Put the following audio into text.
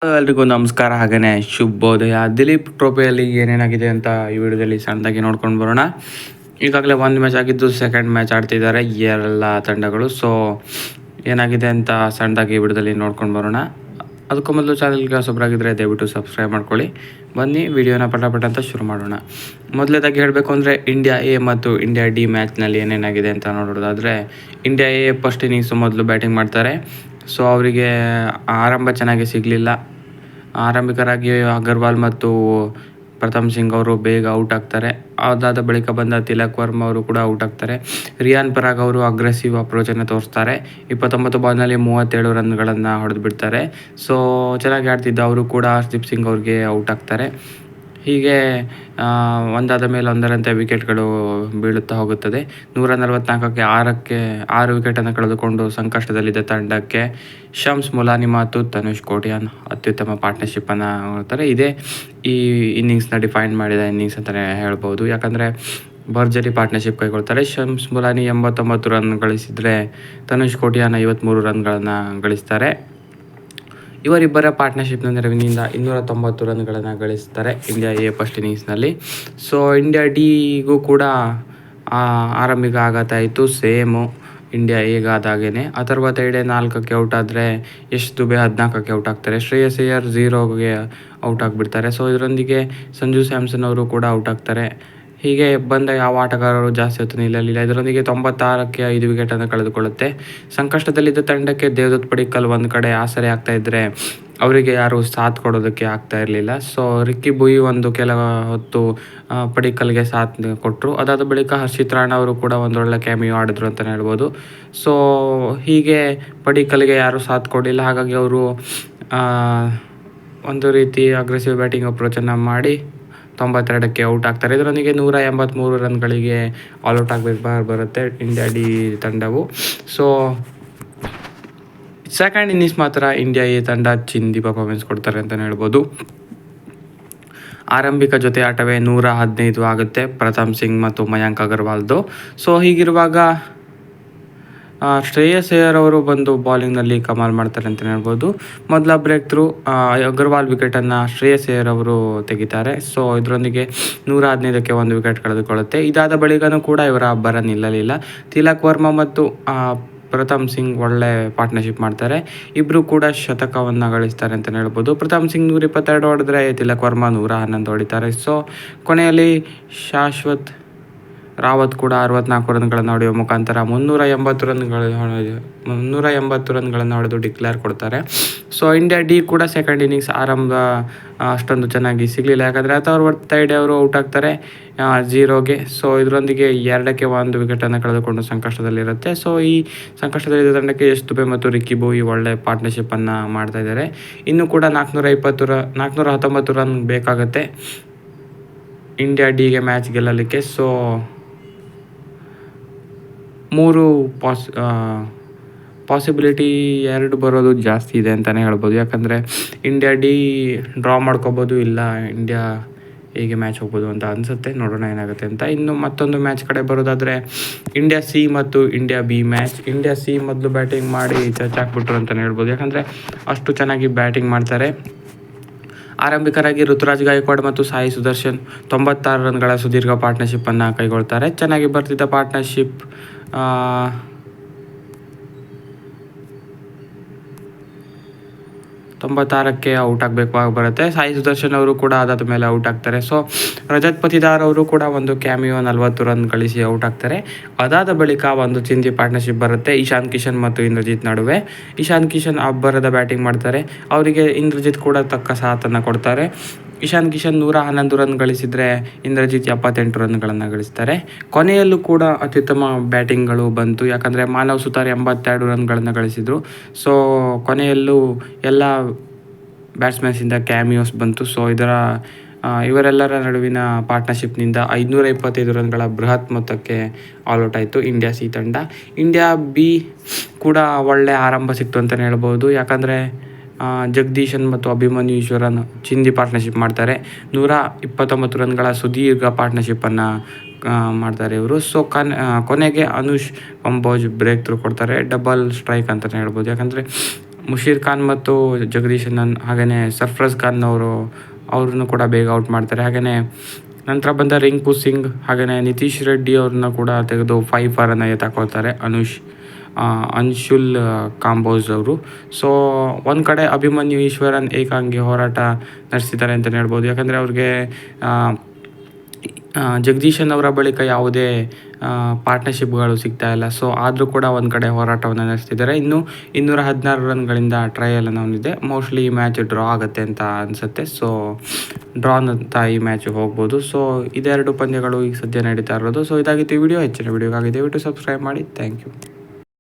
ಎಲ್ರಿಗೂ ನಮಸ್ಕಾರ, ಹಾಗೆಯೇ ಶುಭೋದಯ. ದಿಲೀಪ್ ಟ್ರೋಫಿಯಲ್ಲಿ ಏನೇನಾಗಿದೆ ಅಂತ ಈ ವಿಡಿಯೋದಲ್ಲಿ ಸಣ್ಣದಾಗಿ ನೋಡ್ಕೊಂಡು ಬರೋಣ. ಈಗಾಗಲೇ ಒಂದು ಮ್ಯಾಚ್ ಆಗಿದ್ದು ಸೆಕೆಂಡ್ ಮ್ಯಾಚ್ ಆಡ್ತಿದ್ದಾರೆ ಎಲ್ಲ ತಂಡಗಳು. ಸೊ ಏನಾಗಿದೆ ಅಂತ ಸಣ್ಣದಾಗಿ ಈ ವಿಡಿಯೋದಲ್ಲಿ ನೋಡ್ಕೊಂಡು ಬರೋಣ. ಅದಕ್ಕೂ ಮೊದಲು ಚಾನಲ್ಗೆ ಹೊಸಬರಾಗಿದ್ದರೆ ದಯವಿಟ್ಟು ಸಬ್ಸ್ಕ್ರೈಬ್ ಮಾಡ್ಕೊಳ್ಳಿ. ಬನ್ನಿ ವಿಡಿಯೋನ ಪಟ ಅಂತ ಶುರು ಮಾಡೋಣ. ಮೊದಲೇದಾಗಿ ಹೇಳಬೇಕು ಅಂದರೆ ಇಂಡಿಯಾ ಎ ಮತ್ತು ಇಂಡಿಯಾ ಡಿ ಮ್ಯಾಚ್ನಲ್ಲಿ ಏನೇನಾಗಿದೆ ಅಂತ ನೋಡೋದಾದರೆ, ಇಂಡಿಯಾ ಎ ಫಸ್ಟ್ ಇನ್ನಿಂಗ್ಸು ಮೊದಲು ಬ್ಯಾಟಿಂಗ್ ಮಾಡ್ತಾರೆ. ಸೊ ಅವರಿಗೆ ಆರಂಭ ಚೆನ್ನಾಗಿ ಸಿಗಲಿಲ್ಲ. ಆರಂಭಿಕರಾಗಿ ಅಗರ್ವಾಲ್ ಮತ್ತು ಪ್ರಥಮ್ ಸಿಂಗ್ ಅವರು ಬೇಗ ಔಟ್ ಆಗ್ತಾರೆ. ಅದಾದ ಬಳಿಕ ಬಂದ ತಿಲಕ್ ವರ್ಮಾ ಅವರು ಕೂಡ ಔಟ್ ಆಗ್ತಾರೆ. ರಿಯಾನ್ ಪರಾಗ್ ಅವರು ಅಗ್ರೆಸಿವ್ ಅಪ್ರೋಚನ್ನು ತೋರಿಸ್ತಾರೆ. 29 ಬಾಲ್ನಲ್ಲಿ 37 ರನ್ಗಳನ್ನು ಹೊಡೆದು ಬಿಡ್ತಾರೆ. ಸೊ ಚೆನ್ನಾಗಿ ಆಡ್ತಿದ್ದ ಅವರು ಕೂಡ ಹರ್ಷದೀಪ್ ಸಿಂಗ್ ಅವ್ರಿಗೆ ಔಟ್ ಆಗ್ತಾರೆ. ಹೀಗೆ ಒಂದಾದ ಮೇಲೆ ಒಂದರಂತೆ ವಿಕೆಟ್ಗಳು ಬೀಳುತ್ತಾ ಹೋಗುತ್ತದೆ. 144ಕ್ಕೆ 6 ವಿಕೆಟನ್ನು ಕಳೆದುಕೊಂಡು ಸಂಕಷ್ಟದಲ್ಲಿದ್ದ ತಂಡಕ್ಕೆ ಶಮ್ಸ್ ಮುಲಾನಿ ಮತ್ತು ತನುಷ್ ಕೋಟಿಯಾನ್ ಅತ್ಯುತ್ತಮ ಪಾರ್ಟ್ನರ್ಶಿಪ್ಪನ್ನು ನೋಡ್ತಾರೆ. ಇದೇ ಈ ಇನ್ನಿಂಗ್ಸ್ನ ಡಿಫೈನ್ ಮಾಡಿದ ಇನ್ನಿಂಗ್ಸ್ ಅಂತಲೇ ಹೇಳ್ಬೋದು. ಯಾಕಂದರೆ ಭರ್ಜರಿ ಪಾರ್ಟ್ನರ್ಶಿಪ್ ಕೈಗೊಳ್ತಾರೆ. ಶಮ್ಸ್ ಮುಲಾನಿ 89 ರನ್ ಗಳಿಸಿದರೆ ತನುಷ್ ಕೋಟಿಯಾನ್ 53 ರನ್ಗಳನ್ನು ಗಳಿಸ್ತಾರೆ. ಇವರಿಬ್ಬರ ಪಾರ್ಟ್ನರ್ಶಿಪ್ನ ನೆರವಿನಿಂದ 290 ರನ್ಗಳನ್ನು ಗಳಿಸ್ತಾರೆ ಇಂಡಿಯಾ ಎ ಫಸ್ಟ್ ಇನ್ನಿಂಗ್ಸ್ನಲ್ಲಿ. ಸೊ ಇಂಡಿಯಾ ಡಿಗೂ ಕೂಡ ಆರಂಭಿಕ ಆಘಾತ ಆಯಿತು. ಸೇಮು ಇಂಡಿಯಾ ಎಗಾದಾಗೇ. ಅಥರ್ವ ತೈಡೆ 4ಕ್ಕೆ ಔಟ್ ಆದರೆ ಯಶ್ ದುಬೆ 14ಕ್ಕೆ ಔಟ್ ಆಗ್ತಾರೆ. ಶ್ರೇಯಸ್ ಅಯ್ಯರ್ 0ಗೆ ಔಟ್ ಆಗಿಬಿಡ್ತಾರೆ. ಸೊ ಇದರೊಂದಿಗೆ ಸಂಜು ಸ್ಯಾಮ್ಸನ್ ಅವರು ಕೂಡ ಔಟ್ ಆಗ್ತಾರೆ. ಹೀಗೆ ಬಂದ ಯಾವ ಆಟಗಾರರು ಜಾಸ್ತಿ ಹೊತ್ತು ನಿಲ್ಲಲಿಲ್ಲ. ಇದರೊಂದಿಗೆ 96ಕ್ಕೆ 5 ವಿಕೆಟನ್ನು ಕಳೆದುಕೊಳ್ಳುತ್ತೆ. ಸಂಕಷ್ಟದಲ್ಲಿದ್ದ ತಂಡಕ್ಕೆ ದೇವದತ್ ಪಡಿಕ್ಕಲ್ ಒಂದು ಕಡೆ ಆಸರೆ ಆಗ್ತಾ ಇದ್ದರೆ ಅವರಿಗೆ ಯಾರು ಸಾಥ್ ಕೊಡೋದಕ್ಕೆ ಆಗ್ತಾ ಇರಲಿಲ್ಲ. ಸೊ ರಿಕ್ಕಿ ಬುಯಿ ಒಂದು ಕೆಲ ಹೊತ್ತು ಪಡಿಕ್ಕಲ್ಗೆ ಸಾಥ್ ಕೊಟ್ಟರು. ಅದಾದ ಬಳಿಕ ಹರ್ಷಿತ್ ರಾಣಾ ಅವರು ಕೂಡ ಒಂದೊಳ್ಳೆ ಕ್ಯಾಮಿಯೋ ಆಡಿದ್ರು ಅಂತಲೇ ಹೇಳ್ಬೋದು. ಸೊ ಹೀಗೆ ಪಡಿಕ್ಕಲ್ಗೆ ಯಾರು ಸಾಥ್ ಕೊಡಲಿಲ್ಲ. ಹಾಗಾಗಿ ಅವರು ಒಂದು ರೀತಿ ಅಗ್ರೆಸಿವ್ ಬ್ಯಾಟಿಂಗ್ ಅಪ್ರೋಚನ್ನು ಮಾಡಿ 92ಕ್ಕೆ ಔಟ್ ಆಗ್ತಾರೆ. ಇದರೊಂದಿಗೆ 183 ರನ್ಗಳಿಗೆ ಆಲ್ಔಟ್ ಆಗಬೇಕು ಬರುತ್ತೆ ಇಂಡಿಯಾ ಡಿ ತಂಡವು. ಸೊ ಸೆಕೆಂಡ್ ಇನ್ನಿಂಗ್ಸ್ ಮಾತ್ರ ಇಂಡಿಯಾ ಎ ತಂಡ ಚಿಂದಿ ಪರ್ಫಾರ್ಮೆನ್ಸ್ ಕೊಡ್ತಾರೆ ಅಂತಲೇ ಹೇಳ್ಬೋದು. ಆರಂಭಿಕ ಜೊತೆ ಆಟವೇ 115 ಆಗುತ್ತೆ ಪ್ರಥಮ್ ಸಿಂಗ್ ಮತ್ತು ಮಯಾಂಕ್ ಅಗರ್ವಾಲ್ದು. ಸೊ ಹೀಗಿರುವಾಗ ಶ್ರೇಯಸ್ ಅಯ್ಯರ್ ಅವರು ಬಂದು ಬಾಲಿಂಗ್ನಲ್ಲಿ ಕಮಾಲ್ ಮಾಡ್ತಾರೆ ಅಂತಲೇ ಹೇಳ್ಬೋದು. ಮೊದಲ ಬ್ರೇಕ್ ಥ್ರೂ ಅಗರ್ವಾಲ್ ವಿಕೆಟನ್ನು ಶ್ರೇಯಸ್ ಅಯ್ಯರ್ ಅವರು ತೆಗಿತಾರೆ. ಸೊ ಇದರೊಂದಿಗೆ 115ಕ್ಕೆ 1 ವಿಕೆಟ್ ಕಳೆದುಕೊಳ್ಳುತ್ತೆ. ಇದಾದ ಬಳಿಕನೂ ಕೂಡ ಇವರ ಅಬ್ಬರ ನಿಲ್ಲಲಿಲ್ಲ. ತಿಲಕ್ ವರ್ಮಾ ಮತ್ತು ಪ್ರಥಮ್ ಸಿಂಗ್ ಒಳ್ಳೆ ಪಾರ್ಟ್ನರ್ಶಿಪ್ ಮಾಡ್ತಾರೆ. ಇಬ್ಬರು ಕೂಡ ಶತಕವನ್ನು ಗಳಿಸ್ತಾರೆ ಅಂತಲೇ ಹೇಳ್ಬೋದು. ಪ್ರಥಮ್ ಸಿಂಗ್ 122 ಹೊಡೆದ್ರೆ ತಿಲಕ್ ವರ್ಮಾ 111 ಹೊಡಿತಾರೆ. ಸೊ ಕೊನೆಯಲ್ಲಿ ಶಾಶ್ವತ್ ರಾವತ್ ಕೂಡ 64 ರನ್ಗಳನ್ನು ಹೊಡೆಯುವ ಮುಖಾಂತರ 380 ರನ್ಗಳನ್ನು ಹೊಡೆದು ಡಿಕ್ಲೇರ್ ಕೊಡ್ತಾರೆ. ಸೊ ಇಂಡಿಯಾ ಡಿ ಕೂಡ ಸೆಕೆಂಡ್ ಇನ್ನಿಂಗ್ಸ್ ಆರಂಭ ಅಷ್ಟೊಂದು ಚೆನ್ನಾಗಿ ಸಿಗಲಿಲ್ಲ. ಯಾಕಂದರೆ ಅಥರ್ವ ತೈಡೆ ಅವರು ಔಟ್ ಆಗ್ತಾರೆ 0ಗೆ. ಸೊ ಇದರೊಂದಿಗೆ 2ಕ್ಕೆ 1 ವಿಕೆಟನ್ನು ಕಳೆದುಕೊಂಡು ಸಂಕಷ್ಟದಲ್ಲಿರುತ್ತೆ. ಸೊ ಈ ಸಂಕಷ್ಟದಲ್ಲಿದ್ದ ತಂಡಕ್ಕೆ ಯಶ್ ದುಬೆ ಮತ್ತು ರಿಕ್ಕಿ ಬುಯಿ ಒಳ್ಳೆ ಪಾರ್ಟ್ನರ್ಶಿಪ್ಪನ್ನು ಮಾಡ್ತಾ ಇದ್ದಾರೆ. ಇನ್ನೂ ಕೂಡ 419 ರನ್ ಬೇಕಾಗುತ್ತೆ ಇಂಡಿಯಾ ಡಿಗೆ ಮ್ಯಾಚ್ ಗೆಲ್ಲಲಿಕ್ಕೆ. ಸೊ 3 ಪಾಸಿಬಿಲಿಟಿ 2 ಬರೋದು ಜಾಸ್ತಿ ಇದೆ ಅಂತಲೇ ಹೇಳ್ಬೋದು. ಯಾಕಂದರೆ ಇಂಡಿಯಾ ಡಿ ಡ್ರಾ ಮಾಡ್ಕೋಬೋದು, ಇಲ್ಲ ಇಂಡಿಯಾ ಹೇಗೆ ಮ್ಯಾಚ್ ಹೋಗ್ಬೋದು ಅಂತ ಅನಿಸುತ್ತೆ. ನೋಡೋಣ ಏನಾಗುತ್ತೆ ಅಂತ. ಇನ್ನು ಮತ್ತೊಂದು ಮ್ಯಾಚ್ ಕಡೆ ಬರೋದಾದರೆ ಇಂಡಿಯಾ ಸಿ ಮತ್ತು India B match. India C ಮೊದಲು ಬ್ಯಾಟಿಂಗ್ ಮಾಡಿ ಚಚ್ಚಾಕ್ಬಿಟ್ರು ಅಂತಲೇ ಹೇಳ್ಬೋದು. ಯಾಕಂದರೆ ಅಷ್ಟು ಚೆನ್ನಾಗಿ ಬ್ಯಾಟಿಂಗ್ ಮಾಡ್ತಾರೆ. ಆರಂಭಿಕರಾಗಿ ಋತುರಾಜ್ ಗಾಯಕ್ವಾಡ್ ಮತ್ತು ಸಾಯಿ ಸುದರ್ಶನ್ 96 ರನ್ಗಳ ಸುದೀರ್ಘ ಪಾರ್ಟ್ನರ್ಶಿಪ್ಪನ್ನು ಕೈಗೊಳ್ತಾರೆ. ಚೆನ್ನಾಗಿ ಬರ್ತಿದ್ದ ಪಾರ್ಟ್ನರ್ಶಿಪ್ 96ಕ್ಕೆ ಔಟ್ ಆಗಬೇಕು ಬರುತ್ತೆ. ಸಾಯಿ ಸುದರ್ಶನ್ ಅವರು ಕೂಡ ಅದಾದ ಮೇಲೆ ಔಟ್ ಆಗ್ತಾರೆ. ಸೊ ರಜತ್ ಪತಿದಾರ್ ಅವರು ಕೂಡ ಒಂದು ಕ್ಯಾಮಿಯೋ 40 ರನ್ ಗಳಿಸಿ ಔಟ್ ಆಗ್ತಾರೆ. ಅದಾದ ಬಳಿಕ ಒಂದು ಚಿಂದಿ ಪಾರ್ಟ್ನರ್ಶಿಪ್ ಬರುತ್ತೆ ಇಶಾನ್ ಕಿಶನ್ ಮತ್ತು ಇಂದ್ರಜಿತ್ ನಡುವೆ. ಇಶಾನ್ ಕಿಶನ್ ಅಬ್ಬರದ ಬ್ಯಾಟಿಂಗ್ ಮಾಡ್ತಾರೆ. ಅವರಿಗೆ ಇಂದ್ರಜಿತ್ ಕೂಡ ತಕ್ಕ ಸಾಥನ್ನು ಕೊಡ್ತಾರೆ. ಇಶಾನ್ ಕಿಶನ್ 111 ರನ್ ಗಳಿಸಿದರೆ ಇಂದ್ರಜಿತ್ 78 ರನ್ಗಳನ್ನು ಗಳಿಸ್ತಾರೆ. ಕೊನೆಯಲ್ಲೂ ಕೂಡ ಅತ್ಯುತ್ತಮ ಬ್ಯಾಟಿಂಗ್ಗಳು ಬಂತು. ಯಾಕಂದರೆ ಮಾನವ್ ಸುತಾರ್ 82 ರನ್ಗಳನ್ನು ಗಳಿಸಿದರು. ಸೊ ಕೊನೆಯಲ್ಲೂ ಎಲ್ಲ ಬ್ಯಾಟ್ಸ್ಮನ್ಸಿಂದ ಕ್ಯಾಮಿಯೋಸ್ ಬಂತು. ಸೊ ಇವರೆಲ್ಲರ ನಡುವಿನ ಪಾರ್ಟ್ನರ್ಶಿಪ್ನಿಂದ 525 ರನ್ಗಳ ಬೃಹತ್ ಮೊತ್ತಕ್ಕೆ ಆಲ್ಔಟ್ ಆಯಿತು ಇಂಡಿಯಾ ಸಿ ತಂಡ. ಇಂಡಿಯಾ ಬಿ ಕೂಡ ಒಳ್ಳೆಯ ಆರಂಭ ಸಿಕ್ತು ಅಂತಲೇ ಹೇಳ್ಬೋದು. ಯಾಕಂದರೆ ಜಗದೀಶನ್ ಮತ್ತು ಅಭಿಮನ್ಯು ಈಶ್ವರನ್ ಚಿಂದಿ ಪಾರ್ಟ್ನರ್ಶಿಪ್ ಮಾಡ್ತಾರೆ. 129 ರನ್ಗಳ ಸುದೀರ್ಘ ಪಾರ್ಟ್ನರ್ಶಿಪ್ಪನ್ನು ಮಾಡ್ತಾರೆ ಇವರು. ಸೊ ಕೊನೆಗೆ ಅನುಷ್ ಕಂಬೋಜ್ ಬ್ರೇಕ್ ಥ್ರೂ ಕೊಡ್ತಾರೆ. ಡಬಲ್ ಸ್ಟ್ರೈಕ್ ಅಂತಲೇ ಹೇಳ್ಬೋದು. ಯಾಕಂದರೆ ಮುಷೀರ್ ಖಾನ್ ಮತ್ತು ಜಗದೀಶ್ ಹಾಗೆಯೇ ಸರ್ಫ್ರಾಜ್ ಖಾನ್ ಅವ್ರನ್ನು ಕೂಡ ಬೇಗ ಔಟ್ ಮಾಡ್ತಾರೆ. ಹಾಗೆಯೇ ನಂತರ ಬಂದ ರಿಂಕು ಸಿಂಗ್ ಹಾಗೆಯೇ ನಿತೀಶ್ ರೆಡ್ಡಿ ಅವ್ರನ್ನ ಕೂಡ ತೆಗೆದು 5 ಫಾರನ್ನು ಎತ್ತಾಕೊಳ್ತಾರೆ ಅನ್ಶುಲ್ ಕಾಂಬೋಜ್ ಅವರು. ಸೊ ಒಂದು ಕಡೆ ಅಭಿಮನ್ಯು ಈಶ್ವರನ್ ಏಕಾಂಗಿ ಹೋರಾಟ ನಡೆಸಿದ್ದಾರೆ ಅಂತಲೇ ಹೇಳ್ಬೋದು. ಯಾಕಂದರೆ ಅವ್ರಿಗೆ ಜಗದೀಶನ್ ಅವರ ಬಳಿಕ ಯಾವುದೇ ಪಾರ್ಟ್ನರ್ಶಿಪ್ಗಳು ಸಿಗ್ತಾ ಇಲ್ಲ. ಸೊ ಆದರೂ ಕೂಡ ಒಂದು ಕಡೆ ಹೋರಾಟವನ್ನು ನಡೆಸ್ತಿದ್ದಾರೆ. ಇನ್ನು 216 ರನ್ಗಳಿಂದ ಟ್ರಯಲ್ ಅನ್ನೋನಿದೆ. ಮೋಸ್ಟ್ಲಿ ಈ ಮ್ಯಾಚ್ ಡ್ರಾ ಆಗುತ್ತೆ ಅಂತ ಅನಿಸುತ್ತೆ. ಸೊ ಡ್ರಾನಂತ ಈ ಮ್ಯಾಚ್ ಹೋಗ್ಬೋದು. ಸೊ ಇದೆರಡು ಪಂದ್ಯಗಳು ಈಗ ಸದ್ಯ ನಡೀತಾ ಇರೋದು. ಸೊ ಇದಾಗಿತ್ತು ಈ ವಿಡಿಯೋ. ಹೆಚ್ಚಿನ ವಿಡಿಯೋಗಾಗಿ ದಯವಿಟ್ಟು ಸಬ್ಸ್ಕ್ರೈಬ್ ಮಾಡಿ. Thank you.